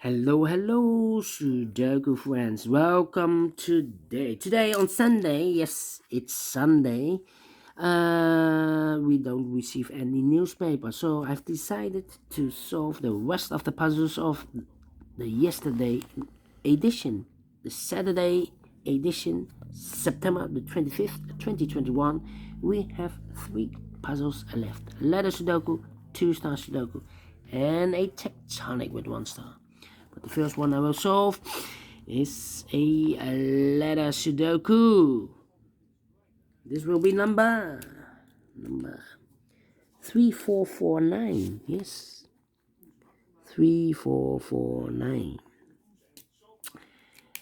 Hello, Sudoku friends. Welcome today. Today on Sunday, yes, it's Sunday. We don't receive any newspaper, so I've decided to solve the rest of the puzzles of the yesterday edition, the Saturday edition, September the 25th, 2021. We have 3 puzzles left: Letter Sudoku, 2-star Sudoku, and a tectonic with 1 star. But the first one I will solve is a letter Sudoku. This will be number 3449. Yes, 3449.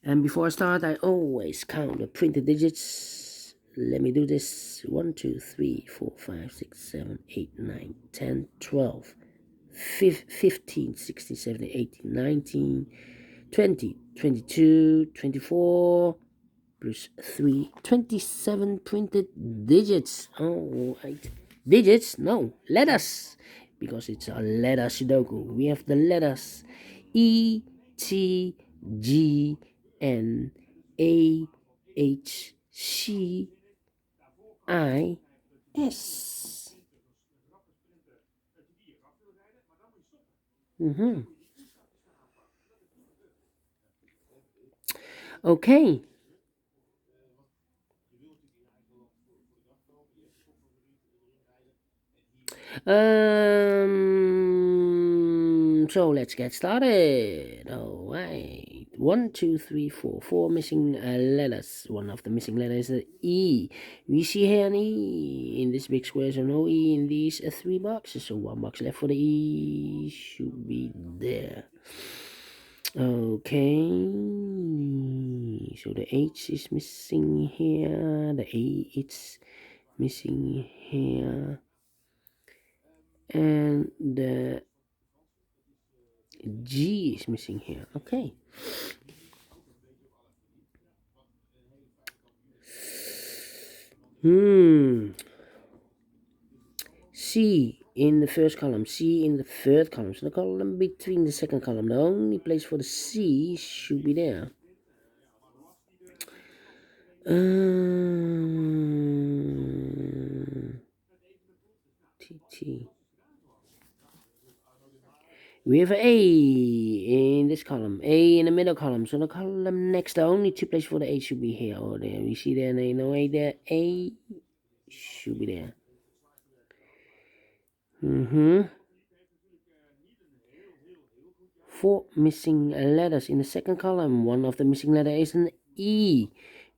And before I start, I always count the printed digits. Let me do this. 1, 2, 3, 4, 5, 6, 7, 8, 9, 10, 12, 15, 16, 17, 18, 19, 20, 22, 24, plus 3, 27 printed digits. Oh, right. Digits? No, letters. Because it's a letter Sudoku. We have the letters E, T, G, N, A, H, C, I, S. Okay. So let's get started. All right. 1, 2, 3, 4. 4 missing letters. One of the missing letters is the E. We see here an E in this big square, so no E in these 3 boxes. So 1 box left for the E should be there. Okay. So the H is missing here. The A it's missing here. And the G is missing here. Okay. C in the first column, C in the third column. So the column between the second column, the only place for the C should be there. T. We have A in this column, A in the middle column. So the column next, the only 2 places for the A should be here or there. We see there, no A there. A should be there. 4 missing letters in the second column. One of the missing letters is an E.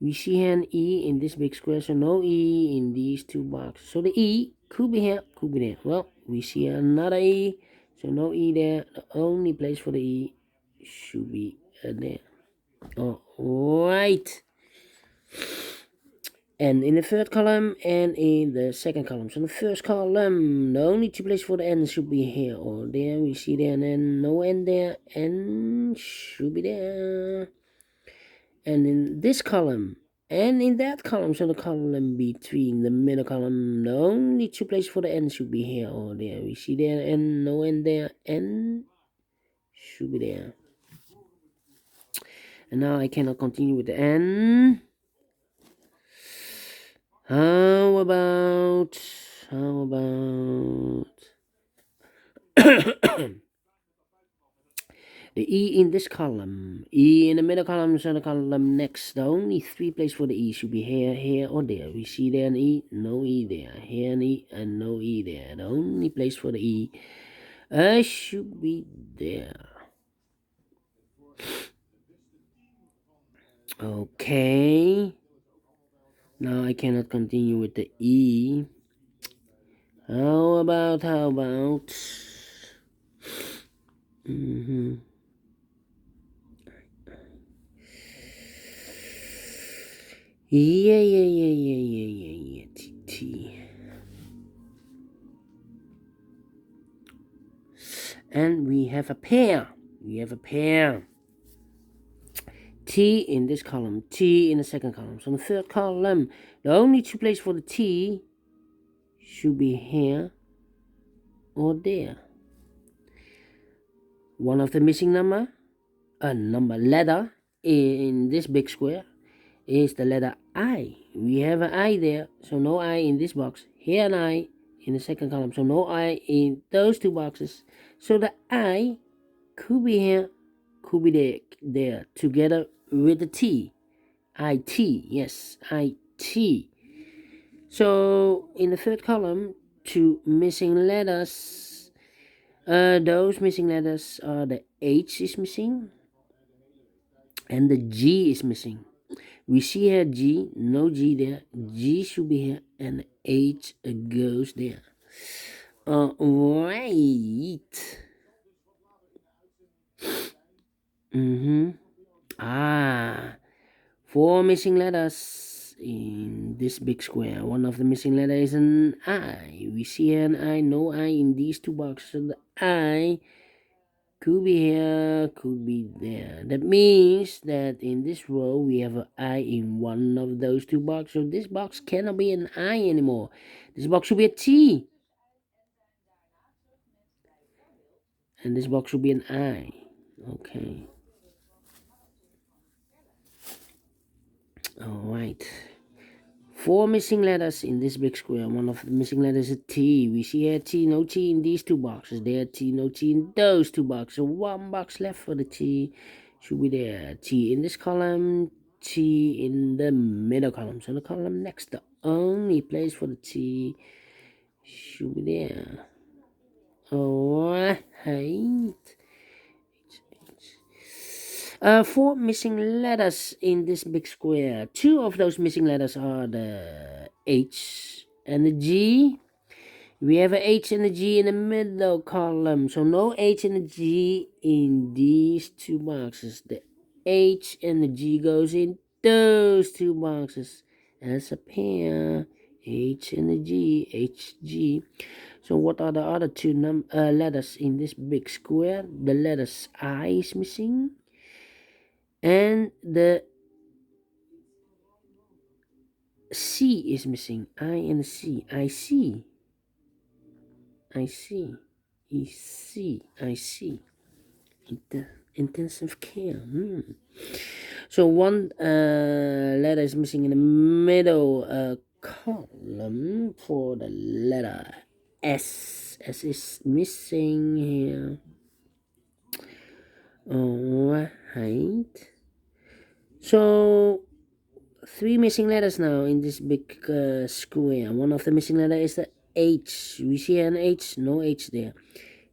We see here an E in this big square, so no E in these 2 boxes. So the E could be here, could be there. Well, we see another E, so no E there. The only place for the E should be there. All right. N in the third column and in the second column. So the first column, the only 2 places for the N should be here or there. We see there, and then no N there. N should be there. And in this column and in that column, so the column between the middle column, the only 2 places for the N should be here or there. We see there, and no N there. N should be there. And now I cannot continue with the N. How about the E in this column, E in the middle column, so the column next, the only 3 places for the E should be here, or there. We see there an E, no E there. Here an E, and no E there. The only place for the E should be there. Okay. Now I cannot continue with the E. How about Yeah. T. And we have a pair. T in this column, T in the second column. So in the third column, the only 2 places for the T should be here or there. One of the missing number a number letter in this big square is the letter I. We have an I there, so no I in this box. Here an I in the second column, so no I in those two boxes. So the I could be here, could be there together with the T. IT, yes, IT. So in the third column, two missing letters. Those missing letters are the H is missing and the G is missing. We see here G, no G there. G should be here and H goes there. Right. Ah, four missing letters in this big square. One of the missing letters is an I. We see here an I, no I in these two boxes. So the I could be here, could be there. That means that in this row we have an I in one of those two boxes. So this box cannot be an I anymore. This box should be a T. And this box should be an I. Okay. Alright. Four missing letters in this big square. One of the missing letters is a T. We see here T, no T in these two boxes. There T, no T in those two boxes. So one box left for the T. Should be there. T in this column, T in the middle column. So the column next, the only place for the T should be there. Alright. Four missing letters in this big square. Two of those missing letters are the H and the G. We have a H and a G in the middle column, so no H and a G in these two boxes. The H and the G goes in those two boxes as a pair. H and the G, H, G. So what are the other two letters in this big square? The letters I is missing. And the C is missing. I and C. I see. I see. I see. Intensive care. So one letter is missing in the middle column for the letter S. S is missing here. Alright. So three missing letters now in this big square. One of the missing letters is the H. We see an H, no H there.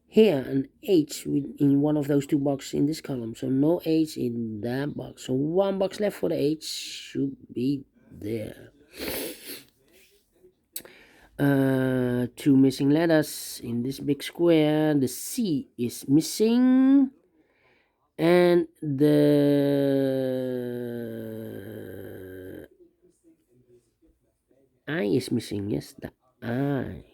Here, an H in one of those two boxes in this column. So no H in that box. So one box left for the H should be there. Two missing letters in this big square. The C is missing. And the I is missing. Yes, the I.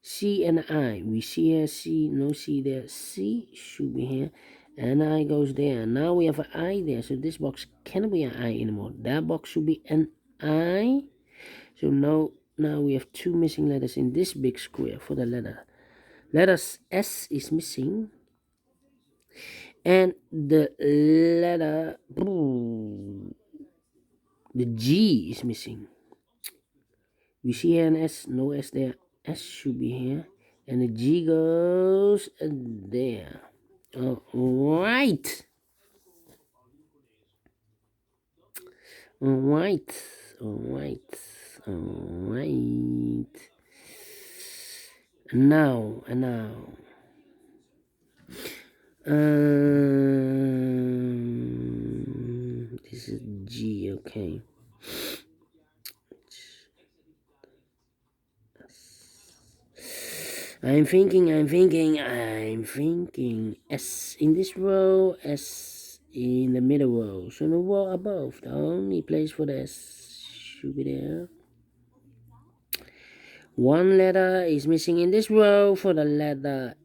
C and I. We see here C, no C there. C should be here. And I goes there. Now we have an I there. So this box cannot be an I anymore. That box should be an I. So now we have two missing letters in this big square for the letter. Letters S is missing. And the letter, the G is missing. We see here an S, no S there. S should be here. And the G goes there. Alright. Alright. And now. This is G, okay. I'm thinking S in this row, S in the middle row. So the row above, the only place for the S should be there. One letter is missing in this row for the letter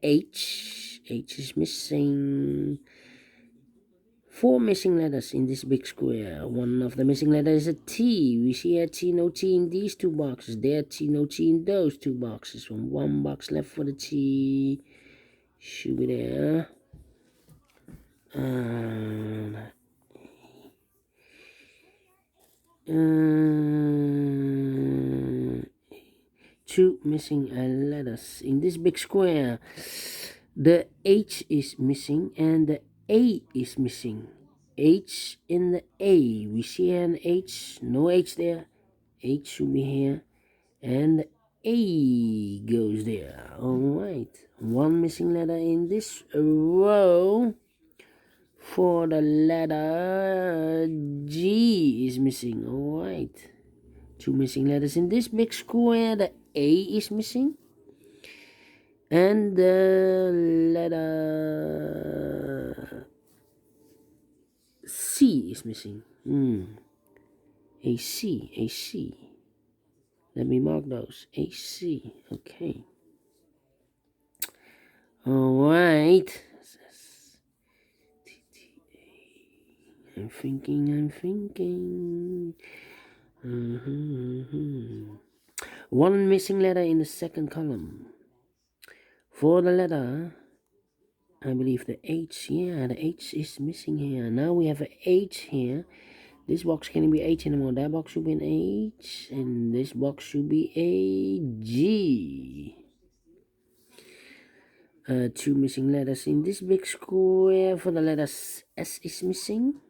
H. H is missing. Four missing letters in this big square. One of the missing letters is a T. We see a T, no T in these two boxes. There T, no T in those two boxes. One box left for the T. Should be there. Uh, two missing letters in this big square. The H is missing and the A is missing. H in the A. We see an H. No H there. H should be here. And the A goes there. Alright. One missing letter in this row. For the letter G is missing. Alright. Two missing letters in this big square. The A is missing. And the letter C is missing. A C. Let me mark those. A C. Okay. Alright. I'm thinking. One missing letter in the second column. For the letter, I believe the H, yeah, the H is missing here. Now we have an H here. This box can't be H anymore. That box should be an H, and this box should be a G. Two missing letters in this big square. For the letters, S is missing.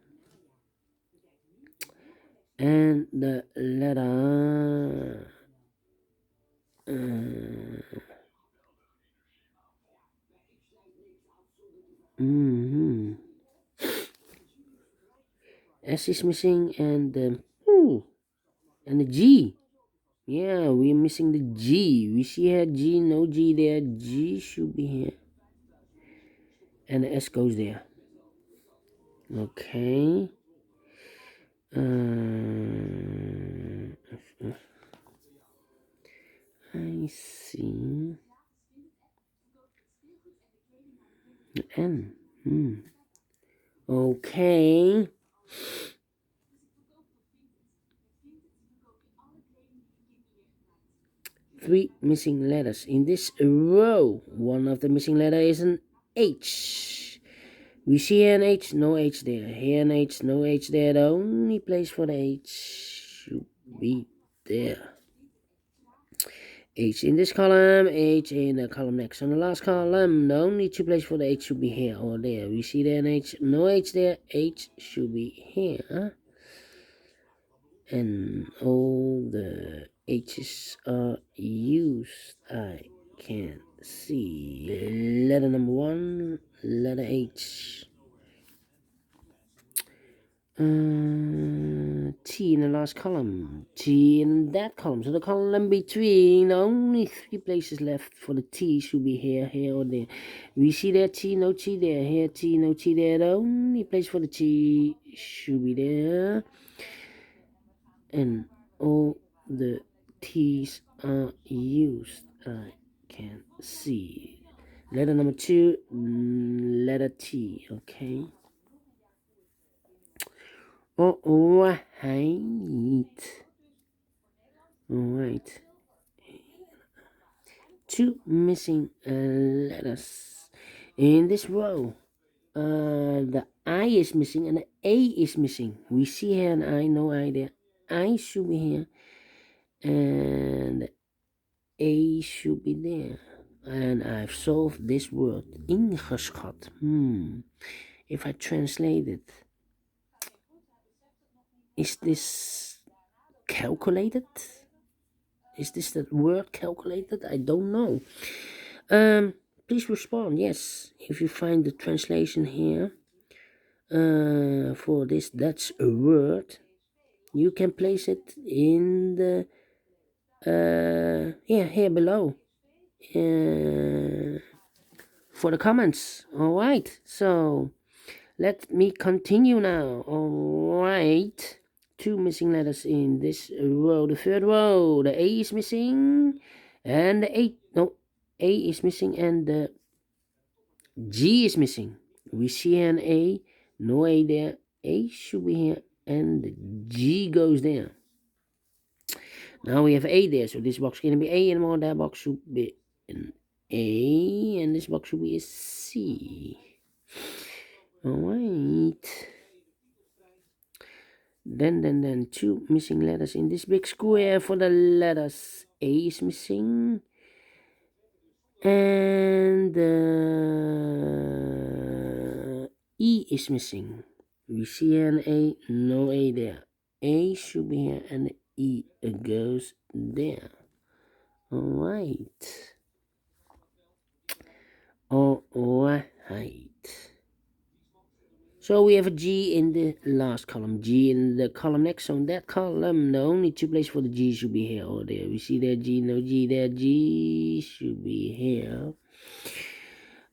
And the letter S is missing, and the G. Yeah, we're missing the G. We see here G, no G there. G should be here. And the S goes there. Okay. I see. N. Okay. Three missing letters in this row. One of the missing letter is an H. We see here an H, no H there. Here an H, no H there. The only place for the H should be there. H in this column, H in the column next. On the last column, the only two places for the H should be here or there. We see there an H, no H there. H should be here. And all the H's are used. I can see. Letter number one, letter H. T in the last column, T in that column. So the column between, only three places left for the T should be here, here, or there. We see there T, no T there. Here T, no T there. The only place for the T should be there. And all the T's are used. I can see. Letter number two, letter T. Okay. Alright. Two missing letters in this row. The I is missing and the A is missing. We see here an I, no I there. I should be here and the A should be there. And I've solved this word. Ingeschat. If I translate it, is this calculated? Is this the word calculated? I don't know. Please respond. Yes, if you find the translation here for this Dutch word, you can place it in the here below for the comments. All right. So let me continue now. All right. Two missing letters in this row. The third row, the A is missing, and the A is missing, and the G is missing. We see an A, no A there. A should be here, and the G goes there. Now we have A there, so this box can't be A anymore. That box should be an A, and this box should be a C. Alright. Then 2 missing letters in this big square. For the letters, A is missing. And E is missing. We see an A, no A there. A should be here and E goes there. Alright. Alright. So we have a G in the last column, G in the column next. So in that column, the only two places for the G should be here or there. We see there G, no G there. G should be here.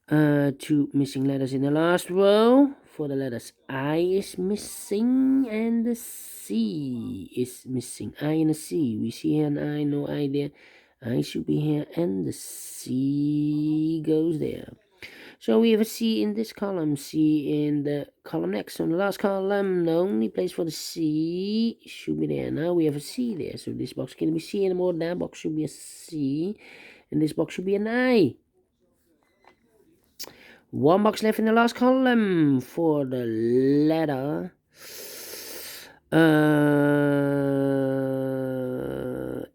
2 missing letters in the last row. For the letters, I is missing and the C is missing. I and the C. We see here an I, no I there. I should be here and the C goes there. So we have a C in this column, C in the column next. On the last column, the only place for the C should be there. Now we have a C there. So this box can't be C anymore. That box should be a C. And this box should be an I. 1 box left in the last column for the letter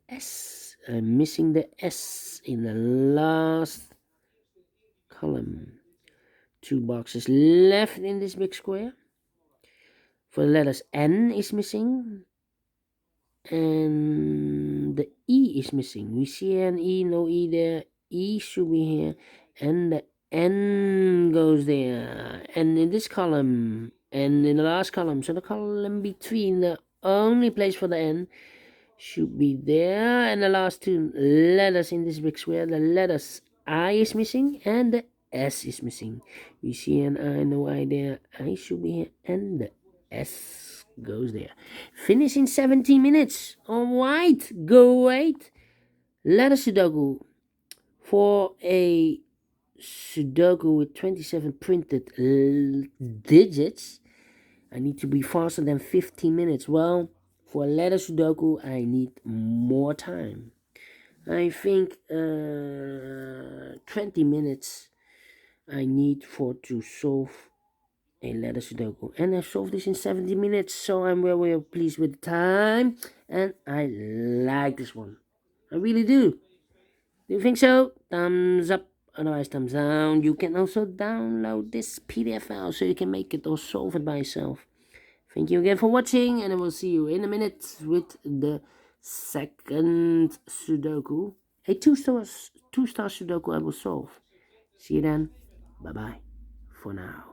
S. I'm missing the S in the last column. 2 boxes left in this big square. For the letters, N is missing. And the E is missing. We see an E, no E there. E should be here. And the N goes there. And in this column. And in the last column. So the column between, the only place for the N should be there. And the last 2 letters in this big square. The letters I is missing. And the S is missing. We see an I, no I there. I should be here. And the S goes there. Finish in 17 minutes. Alright, great. Letter Sudoku. For a Sudoku with 27 printed digits, I need to be faster than 15 minutes. Well, for a letter Sudoku, I need more time. I think 20 minutes I need to solve a letter Sudoku. And I've solved this in 70 minutes, so I'm very pleased with the time. And I like this one. I really do. Do you think so? Thumbs up, otherwise thumbs down. You can also download this PDF file so you can make it or solve it by yourself. Thank you again for watching, and I will see you in a minute with the second Sudoku. A two-star Sudoku I will solve. See you then. Bye-bye for now.